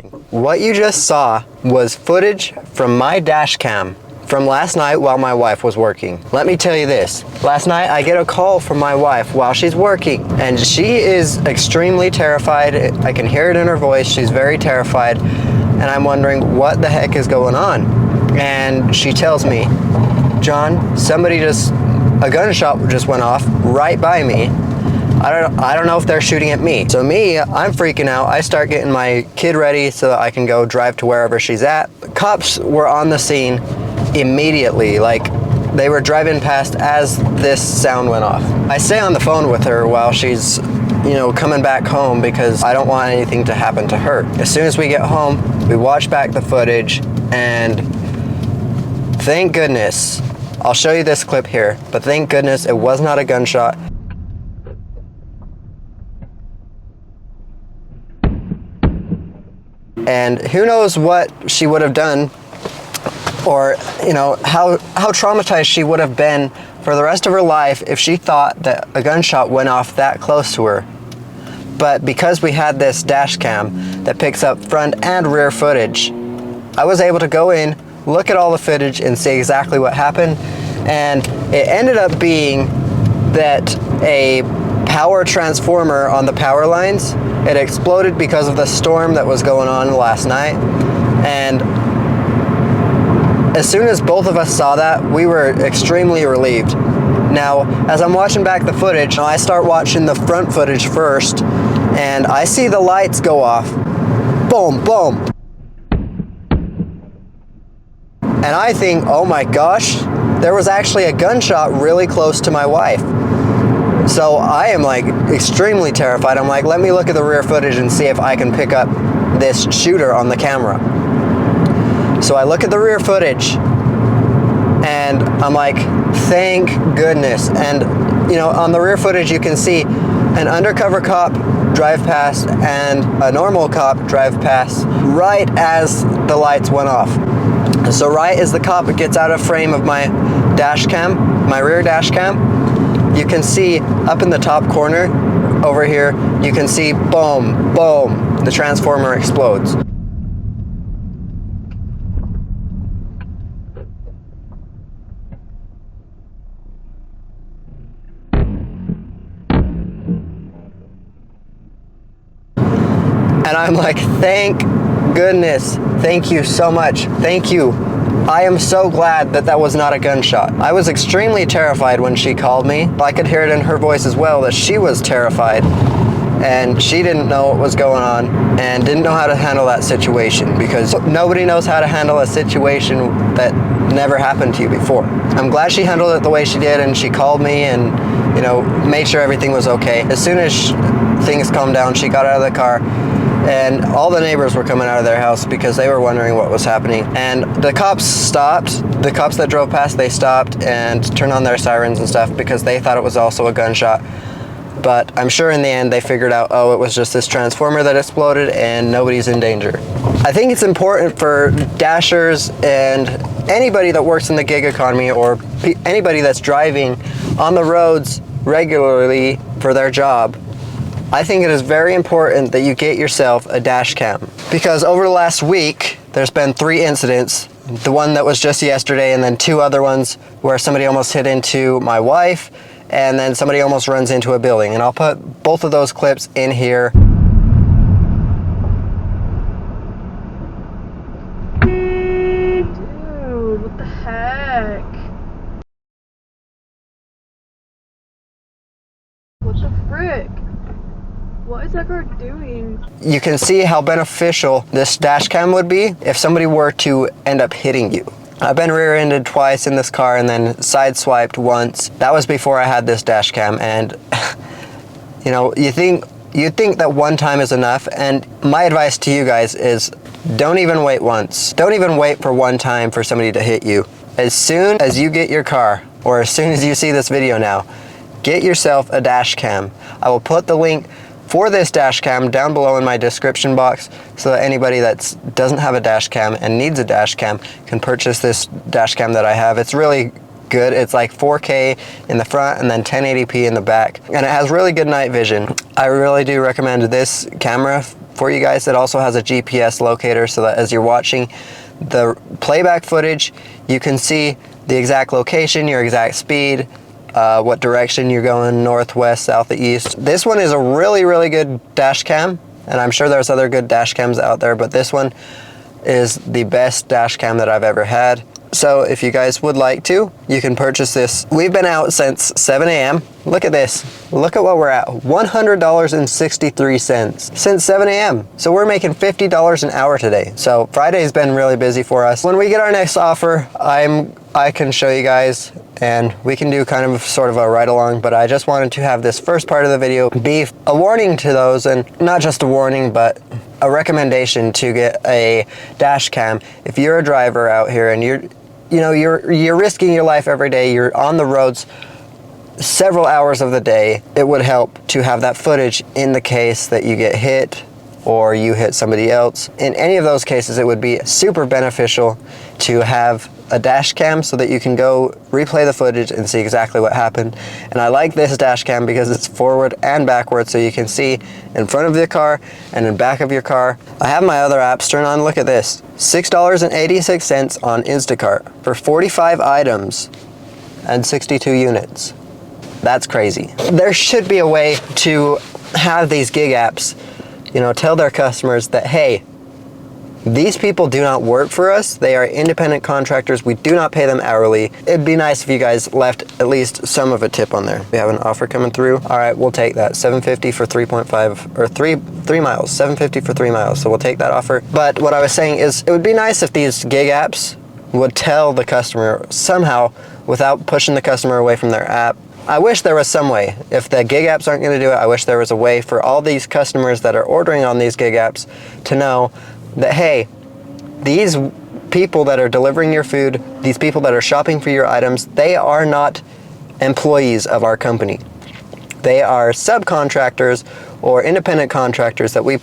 morning. What you just saw was footage from my dash cam from last night while my wife was working. Let me tell you this. Last night I get a call from my wife while she's working, and she is extremely terrified. I can hear it in her voice. She's very terrified, and I'm wondering what the heck is going on. And she tells me, John, a gunshot just went off right by me. I don't know if they're shooting at me. So I'm freaking out. I start getting my kid ready so that I can go drive to wherever she's at. The cops were on the scene immediately, like they were driving past as this sound went off. I stay on the phone with her while she's, coming back home because I don't want anything to happen to her. As soon as we get home, we watch back the footage, and thank goodness, I'll show you this clip here, but thank goodness it was not a gunshot. And who knows what she would have done, or how traumatized she would have been for the rest of her life if she thought that a gunshot went off that close to her. But because we had this dash cam that picks up front and rear footage, I was able to go in, look at all the footage, and see exactly what happened. And it ended up being that a power transformer on the power lines, it exploded because of the storm that was going on last night. And as soon as both of us saw that, we were extremely relieved. Now, as I'm watching back the footage, I start watching the front footage first, and I see the lights go off. Boom, boom. And I think, oh my gosh, there was actually a gunshot really close to my wife. So I am extremely terrified. I'm like, let me look at the rear footage and see if I can pick up this shooter on the camera. So I look at the rear footage, and I'm like, thank goodness. And on the rear footage you can see an undercover cop drive past and a normal cop drive past right as the lights went off. So right as the cop gets out of frame of my dash cam, my rear dash cam, you can see up in the top corner over here, you can see boom, boom, the transformer explodes. And I'm like, thank goodness. Thank you so much. Thank you. I am so glad that was not a gunshot. I was extremely terrified when she called me. I could hear it in her voice as well that she was terrified, and she didn't know what was going on and didn't know how to handle that situation, because nobody knows how to handle a situation that never happened to you before. I'm glad she handled it the way she did, and she called me and made sure everything was okay. As soon as things calmed down, she got out of the car, and all the neighbors were coming out of their house because they were wondering what was happening. And the cops stopped. The cops that drove past, they stopped and turned on their sirens and stuff because they thought it was also a gunshot. But I'm sure in the end they figured out, oh, it was just this transformer that exploded and nobody's in danger. I think it's important for dashers and anybody that works in the gig economy, or anybody that's driving on the roads regularly for their job, I think it is very important that you get yourself a dash cam, because over the last week there's been 3 incidents. The one that was just yesterday, and then 2 other ones where somebody almost hit into my wife, and then somebody almost runs into a building. And I'll put both of those clips in here. Dude, what the heck? What the frick? What is that car doing? You can see how beneficial this dash cam would be if somebody were to end up hitting you. I've been rear-ended twice in this car and then side-swiped once. That was before I had this dash cam, and you'd think that one time is enough, and my advice to you guys is don't even wait once. Don't even wait for one time for somebody to hit you. As soon as you get your car, or as soon as you see this video now, get yourself a dash cam. I will put the link for this dash cam down below in my description box so that anybody that doesn't have a dash cam and needs a dash cam can purchase this dash cam that I have. It's really good. It's like 4K in the front and then 1080p in the back, and it has really good night vision. I really do recommend this camera for you guys. It also has a GPS locator so that as you're watching the playback footage, you can see the exact location, your exact speed, what direction you're going, north, west, south, east. This one is a really, really good dash cam, and I'm sure there's other good dash cams out there, but this one is the best dash cam that I've ever had. So if you guys would like to, you can purchase this. We've been out since 7 a.m. Look at this. Look at what we're at. $100.63 since 7 a.m. So we're making $50 an hour today. So Friday's been really busy for us. When we get our next offer, I can show you guys and we can do kind of sort of a ride along, but I just wanted to have this first part of the video be a warning to those, and not just a warning, but a recommendation to get a dash cam. If you're a driver out here and you're risking your life every day, you're on the roads several hours of the day, it would help to have that footage in the case that you get hit or you hit somebody else. In any of those cases, it would be super beneficial to have a dash cam so that you can go replay the footage and see exactly what happened. And I like this dash cam because it's forward and backward, so you can see in front of the car and in back of your car. I have my other apps turned on. Look at this. $6.86 on Instacart for 45 items and 62 units. That's crazy. There should be a way to have these gig apps, tell their customers that, hey, these people do not work for us. They are independent contractors. We do not pay them hourly. It'd be nice if you guys left at least some of a tip on there. We have an offer coming through. All right, we'll take that. $7.50 for 3.5 or 3 miles. $7.50 for 3 miles. So we'll take that offer. But what I was saying is it would be nice if these gig apps would tell the customer somehow without pushing the customer away from their app. I wish there was some way. If the gig apps aren't going to do it, I wish there was a way for all these customers that are ordering on these gig apps to know that, hey, these people that are delivering your food, these people that are shopping for your items, they are not employees of our company. They are subcontractors or independent contractors that we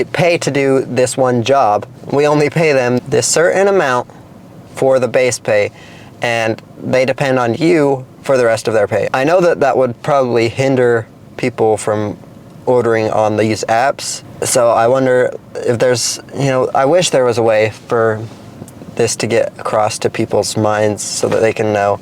pay to do this one job. We only pay them this certain amount for the base pay, and they depend on you for the rest of their pay. I know that would probably hinder people from ordering on these apps. So I wonder if there's, I wish there was a way for this to get across to people's minds so that they can know,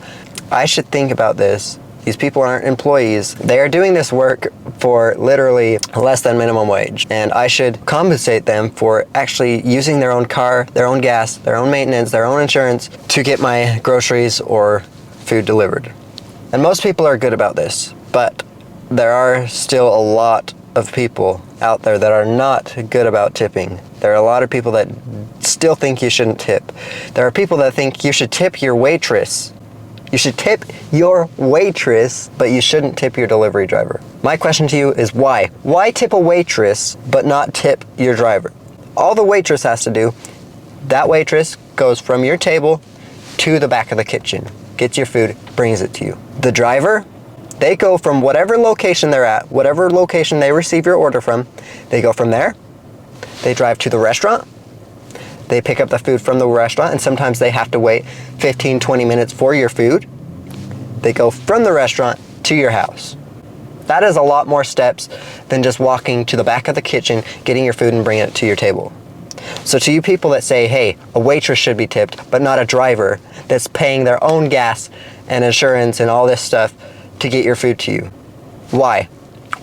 I should think about this. These people aren't employees. They are doing this work for literally less than minimum wage. And I should compensate them for actually using their own car, their own gas, their own maintenance, their own insurance to get my groceries or food delivered. And most people are good about this, but there are still a lot of people out there that are not good about tipping. There are a lot of people that still think you shouldn't tip. There are people that think you should tip your waitress. You should tip your waitress, but you shouldn't tip your delivery driver. My question to you is why? Why tip a waitress but not tip your driver? All the waitress has to do, that waitress goes from your table to the back of the kitchen, gets your food, brings it to you. The driver, they go from whatever location they're at, whatever location they receive your order from, they go from there, they drive to the restaurant, they pick up the food from the restaurant, and sometimes they have to wait 15, 20 minutes for your food. They go from the restaurant to your house. That is a lot more steps than just walking to the back of the kitchen, getting your food and bringing it to your table. So to you people that say, hey, a waitress should be tipped, but not a driver that's paying their own gas and insurance and all this stuff to get your food to you. Why?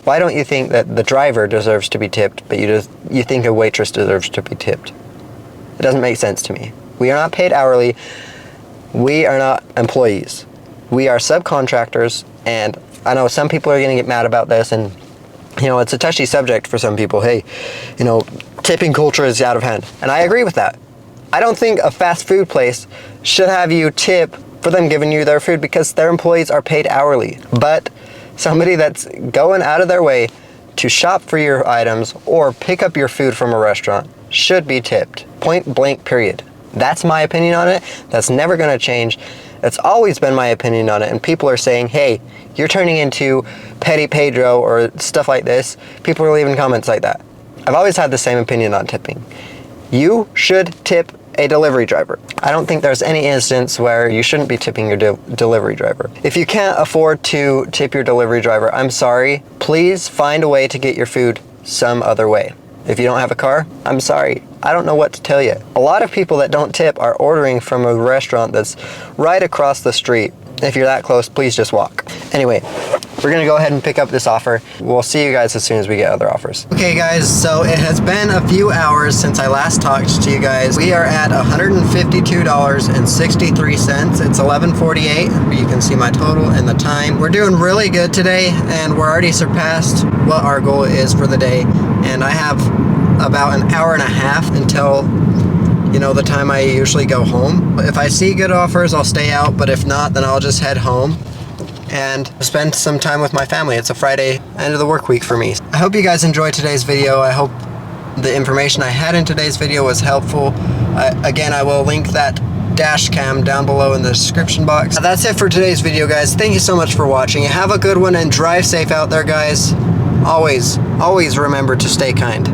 Why don't you think that the driver deserves to be tipped, but you think a waitress deserves to be tipped? It doesn't make sense to me. We are not paid hourly. We are not employees. We are subcontractors, and I know some people are going to get mad about this, and it's a touchy subject for some people. Hey, tipping culture is out of hand, and I agree with that. I don't think a fast food place should have you tip for them giving you their food because their employees are paid hourly. But somebody that's going out of their way to shop for your items or pick up your food from a restaurant should be tipped. Point blank, period. That's my opinion on it. That's never going to change. That's always been my opinion on it. And people are saying, hey, you're turning into Petty Pedro or stuff like this. People are leaving comments like that. I've always had the same opinion on tipping. You should tip a delivery driver. I don't think there's any instance where you shouldn't be tipping your delivery driver. If you can't afford to tip your delivery driver, I'm sorry. Please find a way to get your food some other way. If you don't have a car, I'm sorry. I don't know what to tell you. A lot of people that don't tip are ordering from a restaurant that's right across the street. If you're that close, please just walk. Anyway, we're gonna go ahead and pick up this offer. We'll see you guys as soon as we get other offers. Okay guys, so it has been a few hours since I last talked to you guys. We are at $152.63. It's 11:48. You can see my total and the time. We're doing really good today, and we're already surpassed what our goal is for the day. And I have about an hour and a half until the time I usually go home. If I see good offers, I'll stay out, but if not, then I'll just head home and spend some time with my family. It's a Friday, end of the work week for me. I hope you guys enjoyed today's video. I hope the information I had in today's video was helpful. Again, I will link that dash cam down below in the description box. That's it for today's video, guys. Thank you so much for watching. Have a good one and drive safe out there, guys. Always remember to stay kind.